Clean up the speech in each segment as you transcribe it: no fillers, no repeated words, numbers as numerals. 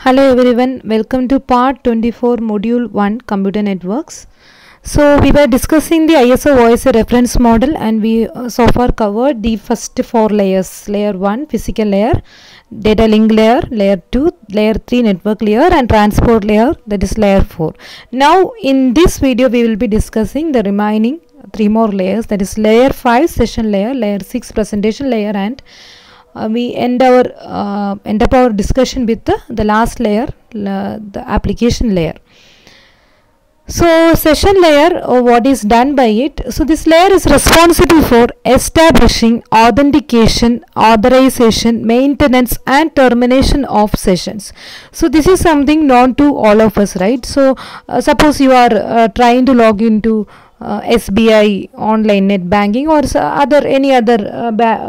Hello everyone, welcome to part 24 module 1 computer networks. So we were discussing the ISO voice reference model and we so far covered the first 4 layers. Layer 1 physical layer, data link layer, layer 2, layer 3 network layer and transport layer, that is layer 4. Now in this video we will be discussing the remaining 3 more layers, that is layer 5 session layer, layer 6 presentation layer, and we end up our discussion with the last layer, the application layer. So session layer, what is done by it? So this layer is responsible for establishing authentication, authorization, maintenance and termination of sessions. So this is something known to all of us, right? So suppose you are trying to log into SBI online net banking or any other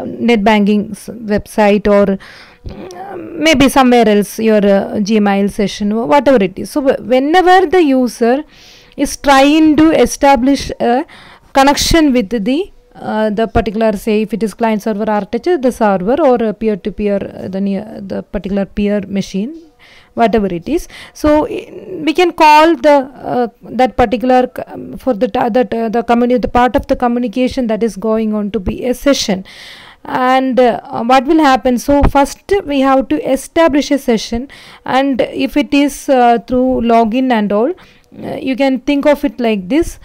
net banking website, or maybe somewhere else your Gmail session, whatever it is. So whenever the user is trying to establish a connection with the particular, say if it is client server architecture, the server, or a peer-to-peer, the particular peer machine, whatever it is. So we can call the that particular for the part of the communication that is going on to be a session. And what will happen? So first we have to establish a session, and if it is through login and all, you can think of it like this.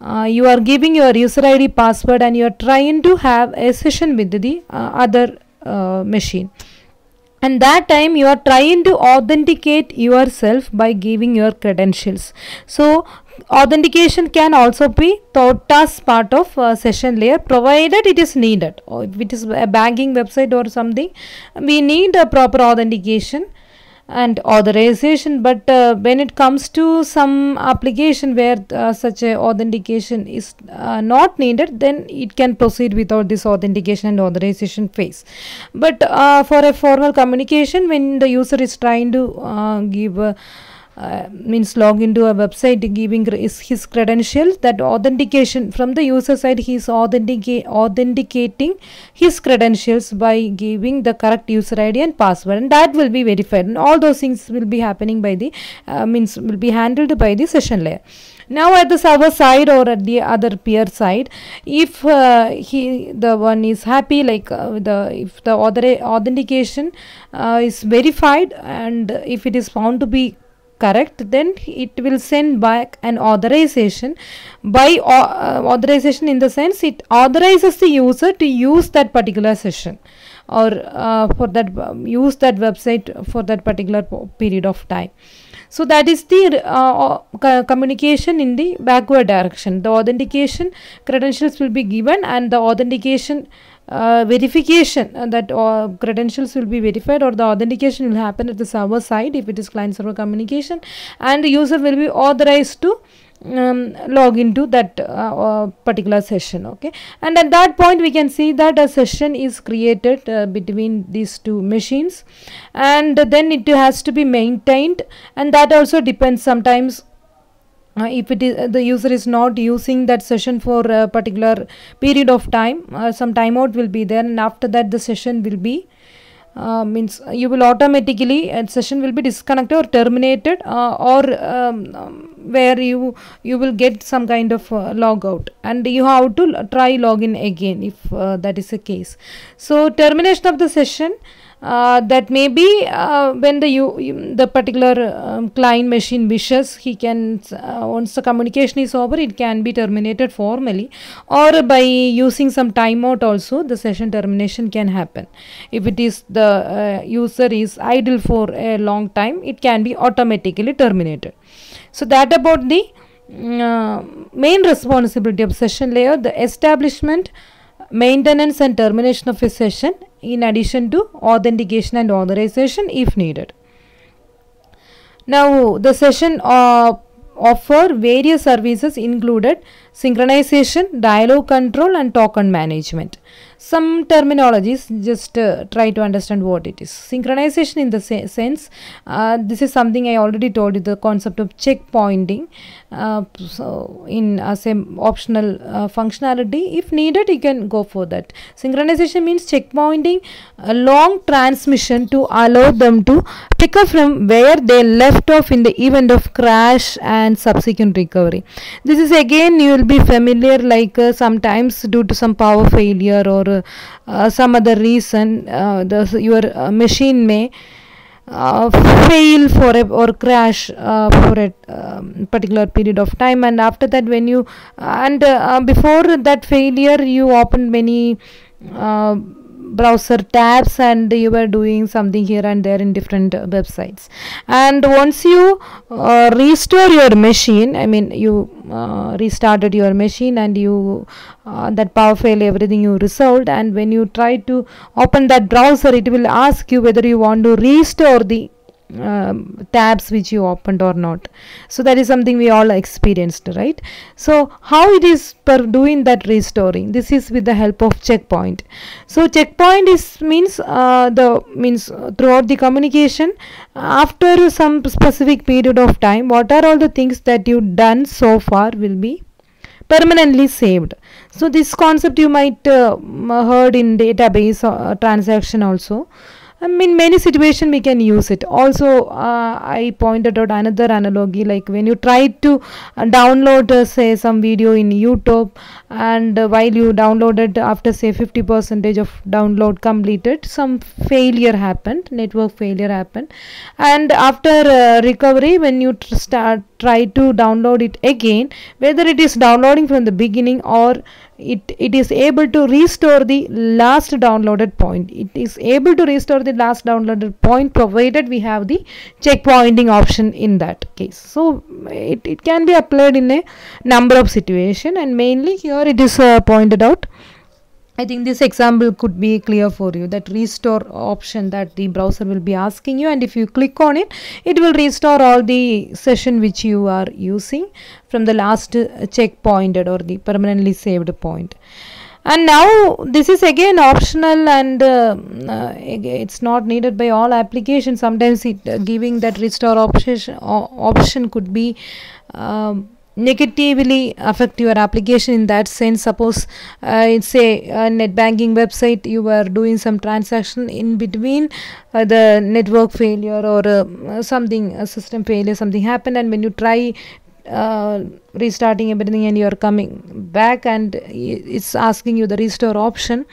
You are giving your user ID password and you are trying to have a session with the other machine. And that time you are trying to authenticate yourself by giving your credentials. So authentication can also be thought as part of session layer, provided it is needed. Or if it is a banking website or something, we need a proper authentication and authorization. But when it comes to some application where such a authentication is not needed, then it can proceed without this authentication and authorization phase. But for a formal communication, when the user is trying to give log into a website giving his credentials, that authentication from the user side, he is authenticating his credentials by giving the correct user ID and password, and that will be verified, and all those things will be happening by the will be handled by the session layer. Now at the server side or at the other peer side, if the one is happy, like if the authentication is verified and if it is found to be correct, then it will send back an authorization. By authorization in the sense, it authorizes the user to use that particular session or for that use that website for that particular period of time. So that is the communication in the backward direction. The authentication credentials will be given and the authentication verification that credentials will be verified, or the authentication will happen at the server side if it is client server communication, and the user will be authorized to log into that particular session. Okay, and at that point we can see that a session is created between these two machines, and then it has to be maintained, and that also depends sometimes. If it is the user is not using that session for a particular period of time, some timeout will be there, and after that the session will be means you will automatically session will be disconnected or terminated, or where you will get some kind of logout, and you have to try login again if that is the case. So termination of the session, that may be when the particular client machine wishes, he can once the communication is over, it can be terminated formally, or by using some timeout also the session termination can happen. If it is the user is idle for a long time, it can be automatically terminated. So that about the main responsibility of session layer, the establishment, maintenance and termination of a session, in addition to authentication and authorization if needed. Now the session offer various services included synchronization, dialog control and token management. some terminologies, just try to understand what it is. Synchronization in the sense, this is something I already told you, the concept of checkpointing. So in as a optional functionality, if needed you can go for that. Synchronization means checkpointing a long transmission to allow them to pick up from where they left off in the event of crash and subsequent recovery. This is again, you will be familiar, like sometimes due to some power failure or some other reason, your machine may fail for or crash for a particular period of time, and after that when you before that failure you opened many browser tabs and you were doing something here and there in different websites, and once you restore your machine, I mean you restarted your machine and you that power fail everything you resolved, and when you try to open that browser it will ask you whether you want to restore the tabs which you opened or not. So that is something we all experienced, right? So how it is per doing that restoring? This is with the help of checkpoint. So checkpoint is means throughout the communication, after some specific period of time, what are all the things that you done so far will be permanently saved. So this concept you might heard in database transaction also. In many situations we can use it. Also I pointed out another analogy, like when you try to download say some video in YouTube, and while you downloaded, after say 50% of download completed, some failure happened, network failure happened, and after recovery, when you try to download it again, whether it is downloading from the beginning or it is able to restore the last downloaded point. It is able to restore the last downloaded point provided we have the checkpointing option in that case. So it can be applied in a number of situations, and mainly here it is pointed out. I think this example could be clear for you, that restore option that the browser will be asking you, and if you click on it, it will restore all the session which you are using from the last checkpointed or the permanently saved point. And now this is again optional, and it's not needed by all applications. Sometimes it giving that restore option could be negatively affect your application in that sense. Suppose it's a net banking website, you were doing some transaction, in between the network failure or something, a system failure, something happened, and when you try restarting everything and you are coming back and it's asking you the restore option,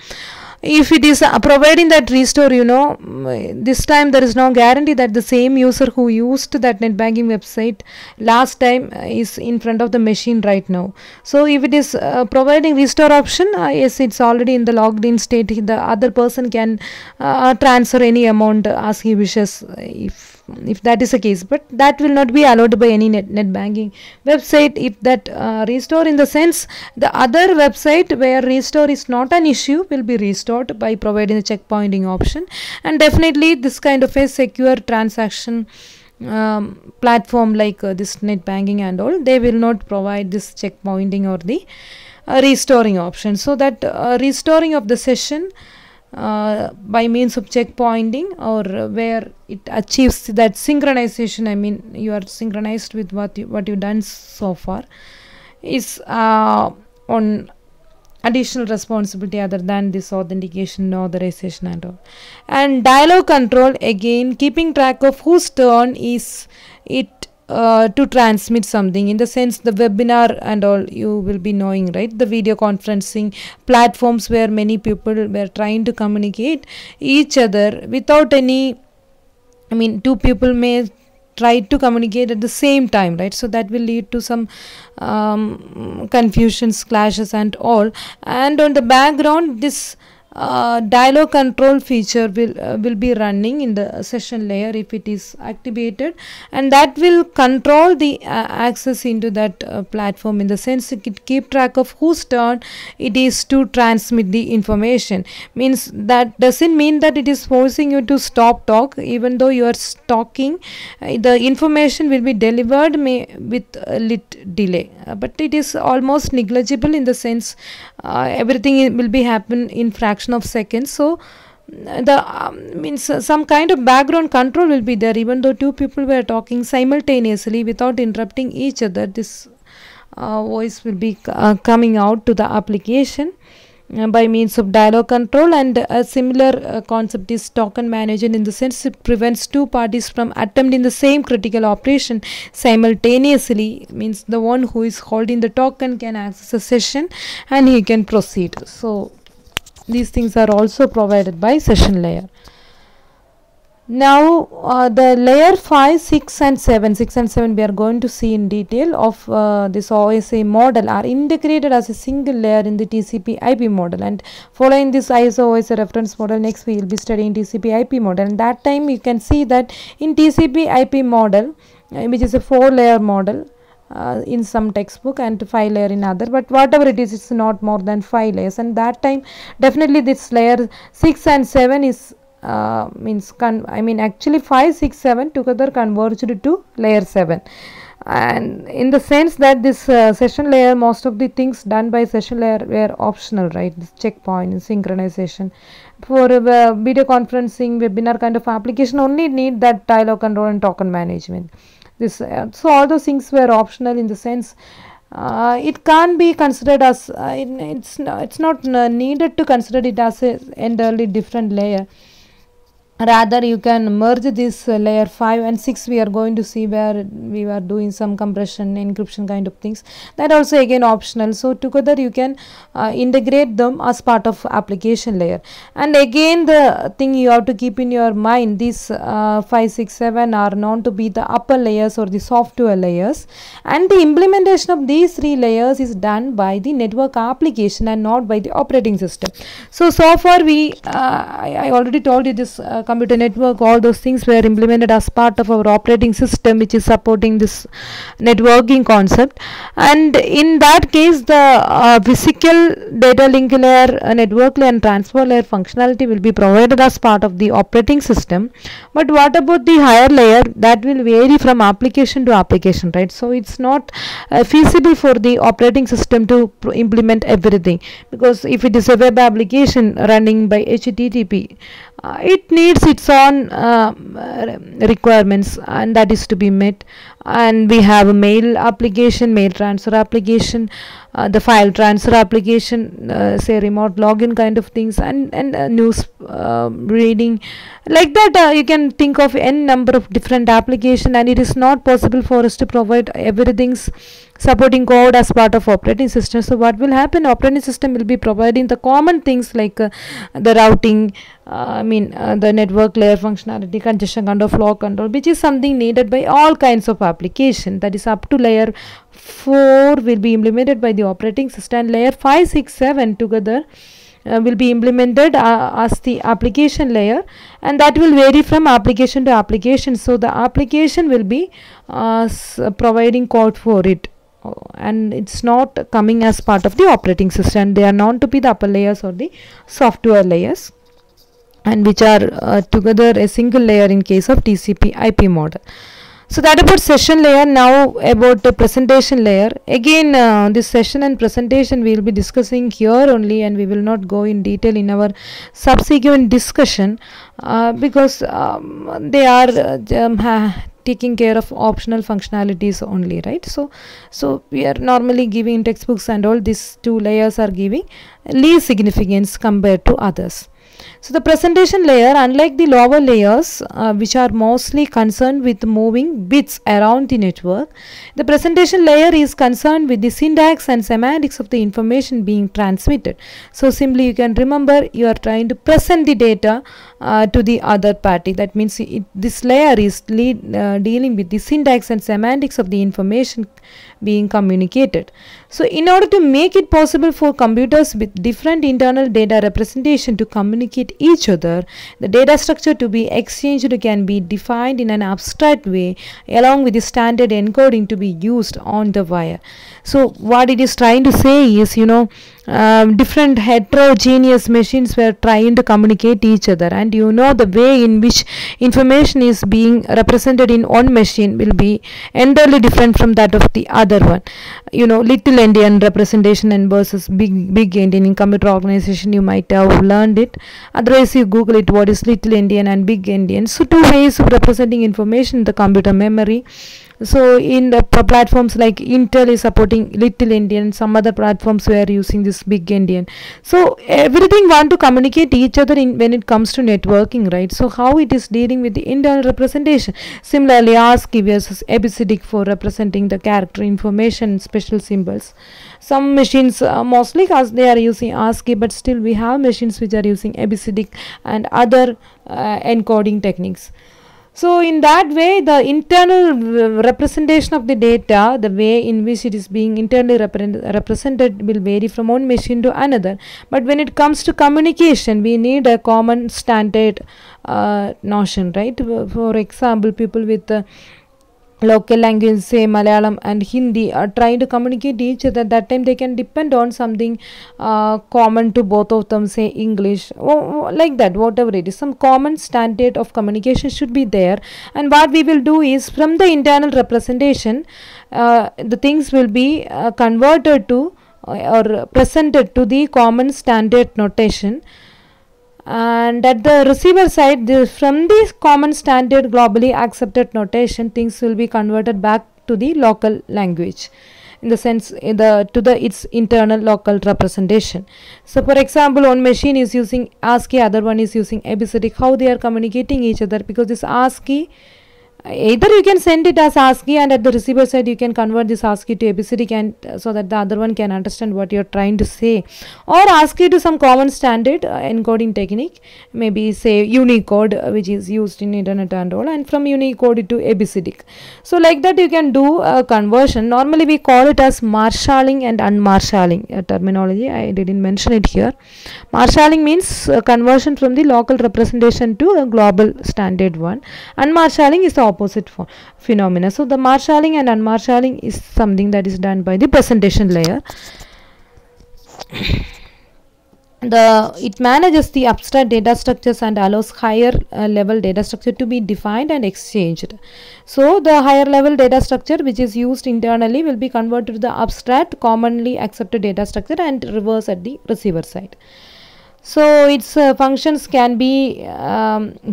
if it is providing that restore, this time there is no guarantee that the same user who used that net banking website last time is in front of the machine right now. So if it is providing restore option, yes, it's already in the logged in state, the other person can transfer any amount as he wishes, if that is the case, but that will not be allowed by any net banking website. If that restore, in the sense the other website where restore is not an issue, will be restored by providing the checkpointing option. And definitely this kind of a secure transaction platform like this net banking and all, they will not provide this checkpointing or the restoring option. So that restoring of the session by means of checkpointing, or where it achieves that synchronization, I mean you are synchronized with what you done so far, is on additional responsibility other than this authentication, authorization and all. And dialog control, again keeping track of whose turn is it to transmit something, in the sense the webinar and all you will be knowing, right? The video conferencing platforms where many people were trying to communicate each other without any, I mean two people may try to communicate at the same time, right? So that will lead to some confusions, clashes and all. And on the background, this dialog control feature will be running in the session layer if it is activated, and that will control the access into that platform, in the sense it keep track of whose turn it is to transmit the information. Means that doesn't mean that it is forcing you to stop talk. Even though you are talking, the information will be delivered with a lit delay, but it is almost negligible, in the sense everything will be happen in fraction of seconds. So the means some kind of background control will be there, even though two people were talking simultaneously without interrupting each other. This voice will be coming out to the application by means of dialog control. And a similar concept is token management, in the sense it prevents two parties from attempting the same critical operation simultaneously. Means the one who is holding the token can access a session and he can proceed. So these things are also provided by session layer. Now the layer 5, 6 and 7 we are going to see in detail of this OSI model are integrated as a single layer in the TCP IP model. And following this ISO OSI reference model, next we will be studying TCP IP model. And that time you can see that in TCP IP model, which is a 4-layer model, in some textbook, and 5-layer in other, but whatever it is, it's not more than 5 layers. And that time definitely this layer 6 and 7 is actually 5, 6, 7 together converged to layer 7. And in the sense that this session layer, most of the things done by session layer were optional, right? This checkpoint and synchronization. For video conferencing, webinar kind of application only need that dialog control and token management. This so all those things were optional, in the sense it can't be considered as it's not needed to consider it as a entirely different layer. Rather, you can merge this layer 5 and 6. We are going to see where we are doing some compression, encryption kind of things. That also again optional. So together you can integrate them as part of application layer. And again, the thing you have to keep in your mind, these 5, 6, 7 are known to be the upper layers or the software layers, and the implementation of these 3 layers is done by the network application and not by the operating system. So far we I already told you this computer network, all those things were implemented as part of our operating system, which is supporting this networking concept. And in that case, the physical data link layer, network layer and transport layer functionality will be provided as part of the operating system. But what about the higher layer? That will vary from application to application, right? So it's not feasible for the operating system to implement everything, because if it is a web application running by HTTP, it needs its own requirements, and that is to be met. And we have a mail application, mail transfer application, the file transfer application, say remote login kind of things, and news reading, like that. You can think of n number of different applications, and it is not possible for us to provide everything's supporting code as part of operating system. So what will happen? Operating system will be providing the common things like the routing, the network layer functionality, congestion control, flow control, which is something needed by all kinds of application. That is up to layer 4 will be implemented by the operating system, and layer 5, 6, 7 together will be implemented as the application layer, and that will vary from application to application. So the application will be providing code for it, and it's not coming as part of the operating system. They are known to be the upper layers or the software layers, and which are together a single layer in case of TCP IP model. So that about session layer. Now about the presentation layer. Again, this session and presentation we will be discussing here only, and we will not go in detail in our subsequent discussion because they are taking care of optional functionalities only, right? So we are normally giving textbooks and all. These 2 layers are giving least significance compared to others. So the presentation layer, unlike the lower layers which are mostly concerned with moving bits around the network, the presentation layer is concerned with the syntax and semantics of the information being transmitted. So simply you can remember, you are trying to present the data to the other party. That means this layer is dealing with the syntax and semantics of the information being communicated. So in order to make it possible for computers with different internal data representation to communicate each other, the data structure to be exchanged can be defined in an abstract way along with the standard encoding to be used on the wire. So what it is trying to say is, different heterogeneous machines were trying to communicate each other, and the way in which information is being represented in one machine will be entirely different from that of the other one. Little endian representation and versus big endian. In computer organization you might have learned it, otherwise you google it, what is little endian and big endian. So two ways of representing information in the computer memory. So in the platforms like Intel is supporting little endian, some other platforms were using this big endian. So everything want to communicate each other when it comes to networking, right? So how it is dealing with the internal representation. Similarly, ASCII versus ABCDIC for representing the character information, special symbols. Some machines mostly they are using ASCII, but still we have machines which are using ABCDIC and other encoding techniques. So in that way, the internal representation of the data, the way in which it is being internally represented will vary from one machine to another. But when it comes to communication, we need a common standard notion, right? For example, people with local language, say Malayalam and Hindi, are trying to communicate each other. That time they can depend on something common to both of them, say English, or like that, whatever it is, some common standard of communication should be there. And what we will do is, from the internal representation, the things will be converted to or presented to the common standard notation. And at the receiver side, from this common standard globally accepted notation, things will be converted back to the local language, in the sense its internal local representation. So for example, one machine is using ASCII, other one is using ABCDIC. How they are communicating each other? Because this ASCII, either you can send it as ASCII, and at the receiver side you can convert this ASCII to ABCD so that the other one can understand what you are trying to say, or ASCII to some common standard encoding technique, maybe say Unicode, which is used in internet and all, and from Unicode to ABCD. So like that you can do a conversion. Normally we call it as marshalling and unmarshalling terminology. I didn't mention it here. Marshalling means conversion from the local representation to a global standard one. Unmarshalling is the opposite phenomena. So the marshalling and unmarshalling is something that is done by the presentation layer. It manages the abstract data structures and allows higher level data structure to be defined and exchanged. So the higher level data structure which is used internally will be converted to the abstract commonly accepted data structure and reverse at the receiver side. So its functions can be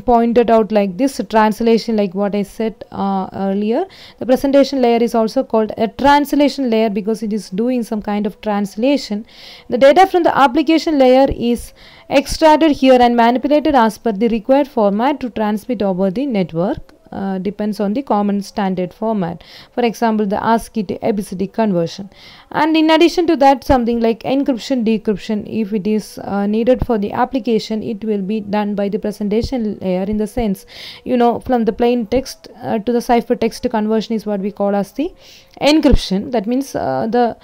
pointed out like this. Translation, like what I said earlier, the presentation layer is also called a translation layer because it is doing some kind of translation. The data from the application layer is extracted here and manipulated as per the required format to transmit over the network. Depends on the common standard format, for example the ASCII to ABCD conversion. And in addition to that, something like encryption, decryption, if it is needed for the application, it will be done by the presentation layer, in the sense, from the plain text to the ciphertext conversion is what we call as the encryption. That means the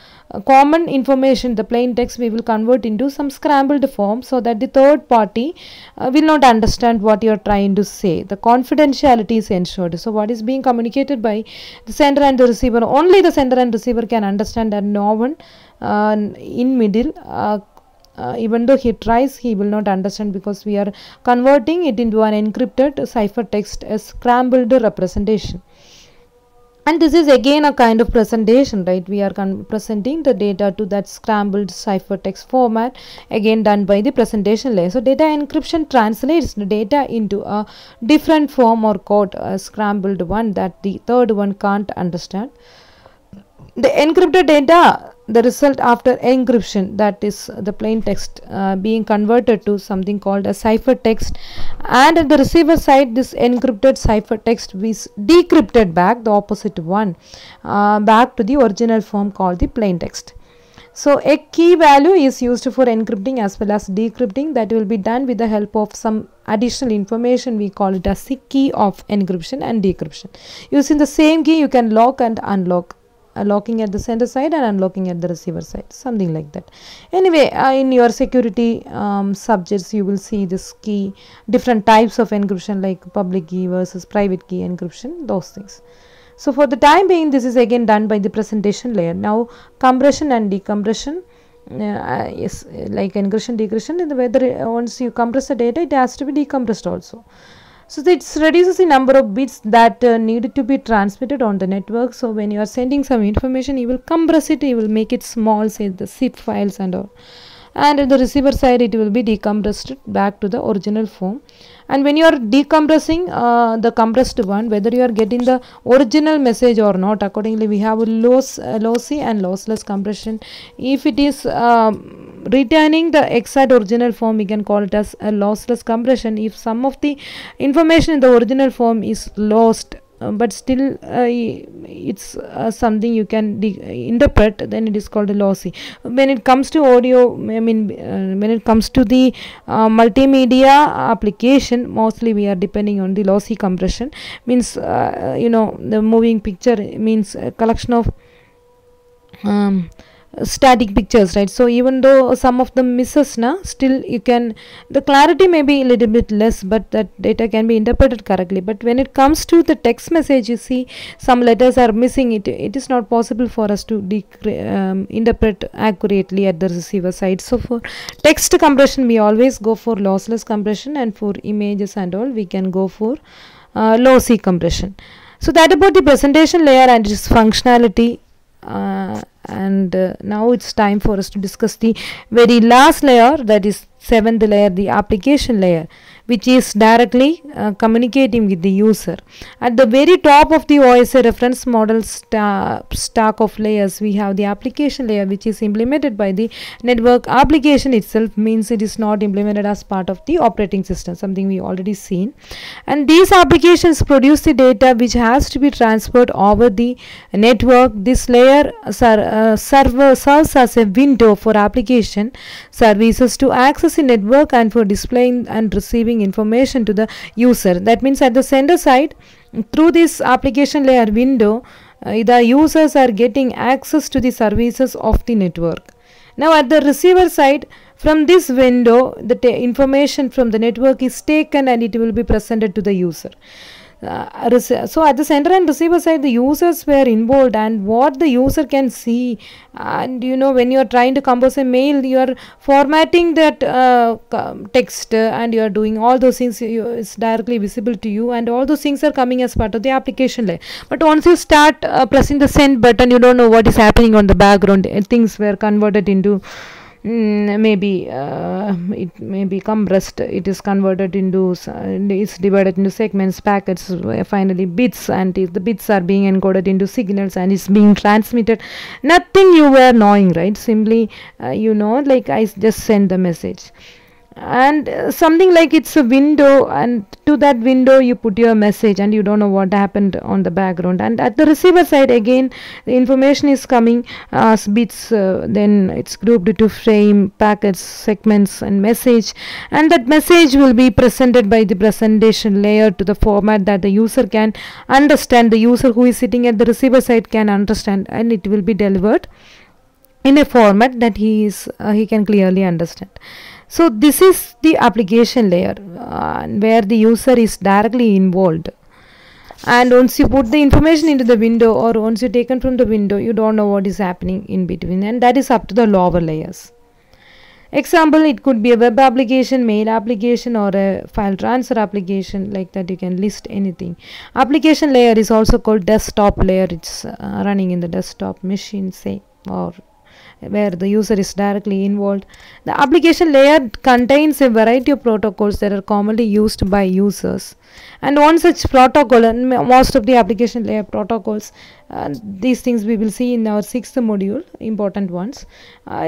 common information, the plain text, we will convert into some scrambled form so that the third party will not understand what you are trying to say. The confidentiality is ensured. So what is being communicated by the sender and the receiver, only the sender and receiver can understand, and no one in middle, even though he tries, he will not understand, because we are converting it into an encrypted ciphertext, a scrambled representation. And this is again a kind of presentation, right? We are presenting the data to that scrambled ciphertext format, again done by the presentation layer. So data encryption translates the data into a different form or code, a scrambled one that the third one can't understand. The encrypted data, the result after encryption, that is the plain text being converted to something called a ciphertext, and at the receiver side this encrypted ciphertext is decrypted back, the opposite one, back to the original form called the plain text. So a key value is used for encrypting as well as decrypting. That will be done with the help of some additional information. We call it as the key of encryption and decryption. Using the same key you can lock and unlock, locking at the sender side and unlocking at the receiver side, something like that. Anyway, in your security subjects you will see this key, different types of encryption like public key versus private key encryption, those things. So for the time being, this is again done by the presentation layer. Now compression and decompression, is like encryption decryption, in the whether once you compress the data, it has to be decompressed also. So it reduces the number of bits that needed to be transmitted on the network. So when you are sending some information, you will compress it, you will make it small, say the zip files and all. And at the receiver side, it will be decompressed back to the original form. And when you are decompressing the compressed one, whether you are getting the original message or not, accordingly we have a lossy and lossless compression. If it is returning the exact original form, we can call it as a lossless compression. If some of the information in the original form is lost, but still it's something you can interpret, then it is called a lossy. When it comes to audio, I mean when it comes to the multimedia application, mostly we are depending on the lossy compression. Means you know, the moving picture means a collection of static pictures, right? So even though some of them misses now, still you can, the clarity may be a little bit less, but that data can be interpreted correctly. But when it comes to the text message, you see some letters are missing, it is not possible for us to interpret accurately at the receiver side. So for text compression we always go for lossless compression, and for images and all we can go for lossy compression. So that about the presentation layer and its functionality. Now it's time for us to discuss the very last layer, that is seventh layer, the application layer, which is directly communicating with the user. At the very top of the OSI reference model stack of layers, we have the application layer, which is implemented by the network application itself, means it is not implemented as part of the operating system, something we already seen. And these applications produce the data which has to be transferred over the network. This layer server serves as a window for application services to access the network and for displaying and receiving information to the user. That means at the sender side, through this application layer window, the users are getting access to the services of the network. Now at the receiver side, from this window, the information from the network is taken and it will be presented to the user. So at the sender and receiver side, the users were involved, and what the user can see, and you know, when you are trying to compose a mail, you are formatting that text and you are doing all those things, it's directly visible to you, and all those things are coming as part of the application layer. But once you start pressing the send button, you don't know what is happening on the background. Things were converted into maybe it may be compressed, it is converted into it's divided into segments, packets, finally bits, and the bits are being encoded into signals and it's being transmitted. Nothing you were knowing, right? Simply you know, like I just send the message, and something like it's a window, and to that window you put your message and you don't know what happened on the background. And at the receiver side, again the information is coming as bits, then it's grouped into frame, packets, segments and message, and that message will be presented by the presentation layer to the format that the user can understand, the user who is sitting at the receiver side can understand, and it will be delivered in a format that he can clearly understand. So this is the application layer where the user is directly involved, and once you put the information into the window or once you taken from the window, you don't know what is happening in between, and that is up to the lower layers. Example, it could be a web application, mail application, or a file transfer application, like that you can list anything. Application layer is also called desktop layer. It's running in the desktop machine, say, or where the user is directly involved. The application layer contains a variety of protocols that are commonly used by users, and one such protocol, and most of the application layer protocols, these things we will see in our 6th module, important ones.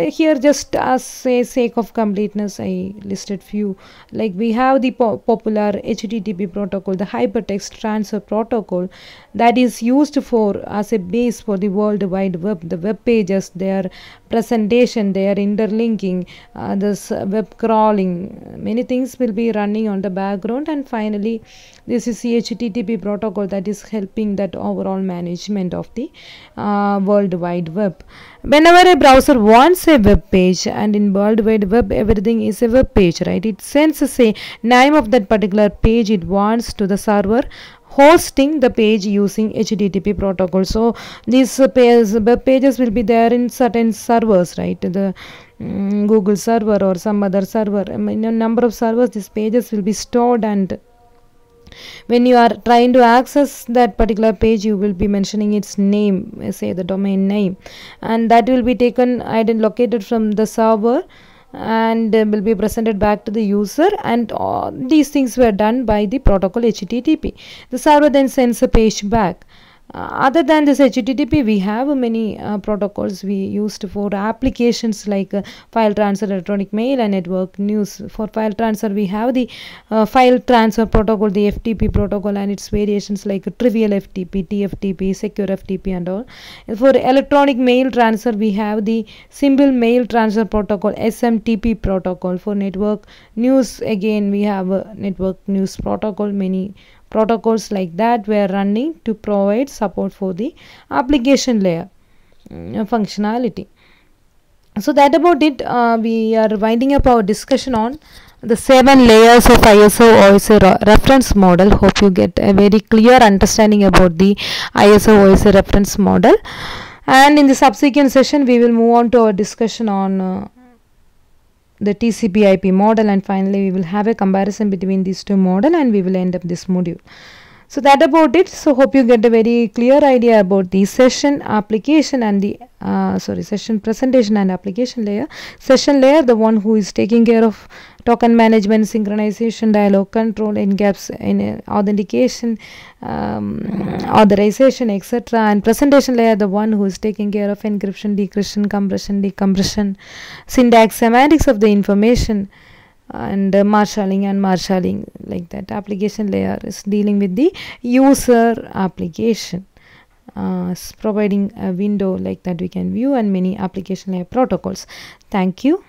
Here just as a sake of completeness, I listed few. Like we have the popular HTTP protocol, the hypertext transfer protocol, that is used for as a base for the World Wide Web. The web pages, they are presentation, they are interlinking, this web crawling, many things will be running on the background, and finally this is the HTTP protocol that is helping that overall management of the World Wide Web. Whenever a browser wants a web page, and in World Wide Web everything is a web page, right? It sends a name of that particular page it wants to the server hosting the page using HTTP protocol. So these web pages will be there in certain servers, right? The Google server or some other server. In a number of servers these pages will be stored, and when you are trying to access that particular page you will be mentioning its name, say the domain name, and that will be taken located from the server and will be presented back to the user, and these things were done by the protocol HTTP. The server then sends a page back. Other than this HTTP, we have many protocols we used for applications like file transfer, electronic mail, and network news. For file transfer we have the file transfer protocol, the FTP protocol, and its variations like trivial FTP, TFTP, secure FTP, and all. For electronic mail transfer we have the simple mail transfer protocol, SMTP protocol. For network news again we have a network news protocol. Many protocols like that were running to provide support for the application layer functionality. So that about it. We are winding up our discussion on the 7 layers of ISO OSI reference model. Hope you get a very clear understanding about the ISO OSI reference model, and in the subsequent session we will move on to our discussion on the TCP IP model, and finally we will have a comparison between these two models, and we will end up this module. So that about it. So hope you get a very clear idea about the session application and the session presentation and application layer. Session layer, the one who is taking care of token management, synchronization, dialog control, in gaps in authentication, authorization, etc. And presentation layer, the one who is taking care of encryption, decryption, compression, decompression, syntax, semantics of the information, and marshalling like that. Application layer is dealing with the user application, providing a window like that we can view, and many application layer protocols. Thank you.